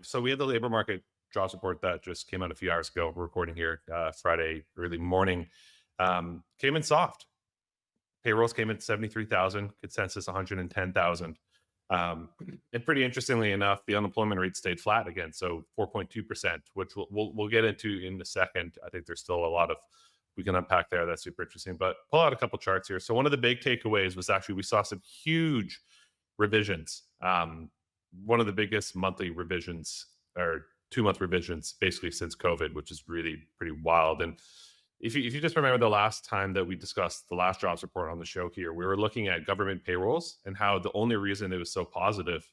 So we had the labor market jobs report that just came out a few hours ago. We're recording here Friday early morning. Came in soft. Payrolls came in 73,000, consensus 110,000. And pretty interestingly enough, the unemployment rate stayed flat again, so 4.2%, which we'll get into in a second. I think there's still a lot of we can unpack there. That's super interesting. But pull out a couple charts here. So one of the big takeaways was actually we saw some huge revisions. One of the biggest monthly revisions or 2 month revisions basically since COVID, which is really pretty wild. And if you just remember the last time that we discussed the last jobs report on the show here, we were looking at government payrolls and how the only reason it was so positive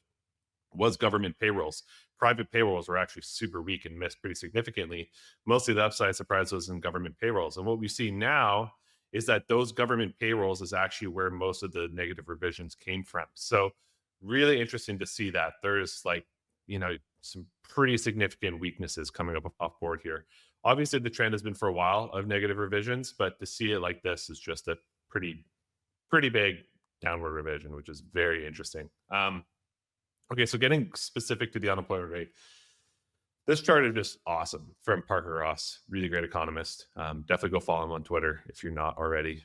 was government payrolls. Private payrolls were actually super weak and missed pretty significantly. Mostly the upside surprise was in government payrolls. And what we see now is that those government payrolls is actually where most of the negative revisions came from. So really interesting to see that there's some pretty significant weaknesses coming up off board here. Obviously, the trend has been for a while of negative revisions, but to see it like this is just a pretty big downward revision, which is very interesting. Okay, so getting specific to the unemployment rate, this chart is just awesome from Parker Ross, really great economist. Definitely go follow him on Twitter if you're not already.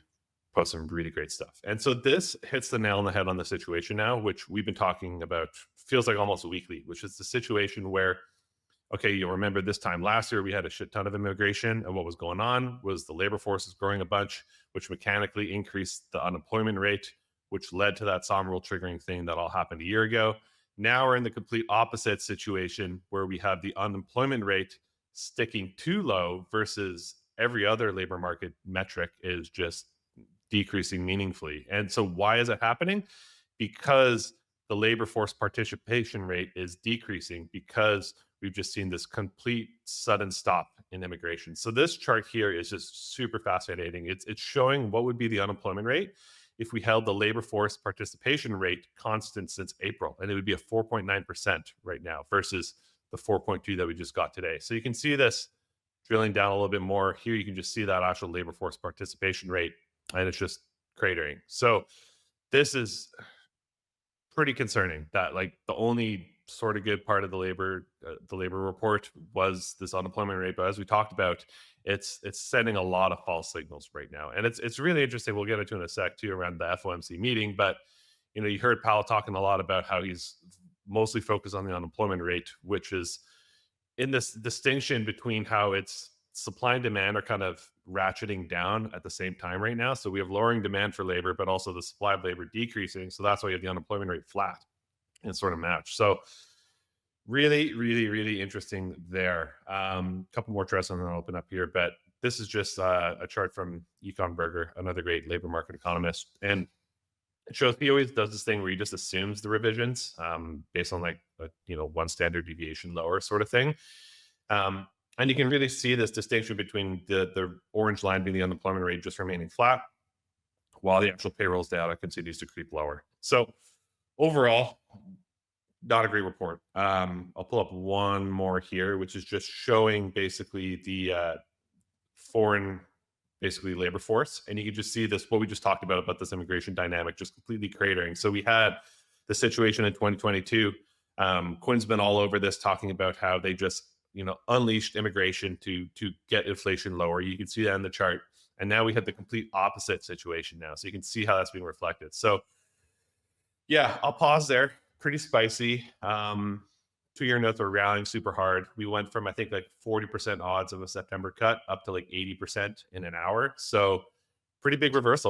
Post some really great stuff. And so this hits the nail on the head on the situation now, which we've been talking about, feels like almost weekly, which is the situation where, okay, you'll remember this time last year, we had a shit ton of immigration. And what was going on was the labor force is growing a bunch, which mechanically increased the unemployment rate, which led to that Somme rule triggering thing that all happened a year ago. Now we're in the complete opposite situation where we have the unemployment rate sticking too low versus every other labor market metric is just decreasing meaningfully. And so why is it happening? Because the labor force participation rate is decreasing because we've just seen this complete sudden stop in immigration. So this chart here is just super fascinating. It's showing what would be the unemployment rate if we held the labor force participation rate constant since April, and it would be a 4.9% right now versus the 4.2 that we just got today. So you can see this drilling down a little bit more here. You can just see that actual labor force participation rate, and it's just cratering. So this is pretty concerning that the only sort of good part of the labor report was this unemployment rate. But as we talked about, it's sending a lot of false signals right now. And it's really interesting. We'll get into in a sec too around the FOMC meeting. But you heard Powell talking a lot about how he's mostly focused on the unemployment rate, which is in this distinction between how it's supply and demand are kind of ratcheting down at the same time right now. So we have lowering demand for labor, but also the supply of labor decreasing. So that's why you have the unemployment rate flat and sort of match. So really, really, really interesting there. Couple more charts and then I'll open up here. But this is just a chart from Econ Berger, another great labor market economist. And it shows he always does this thing where he just assumes the revisions based on one standard deviation lower sort of thing. And you can really see this distinction between the orange line being the unemployment rate just remaining flat, while the actual payrolls data continues to creep lower. So overall, not a great report. I'll pull up one more here, which is just showing basically the foreign labor force. And you can just see this, what we just talked about this immigration dynamic just completely cratering. So we had the situation in 2022. Quinn's been all over this, talking about how they just unleashed immigration to get inflation lower. You can see that in the chart. And now we have the complete opposite situation now. So you can see how that's being reflected. So yeah, I'll pause there. Pretty spicy. 2-year notes are rallying super hard. We went from, I think, 40% odds of a September cut up to 80% in an hour. So pretty big reversal.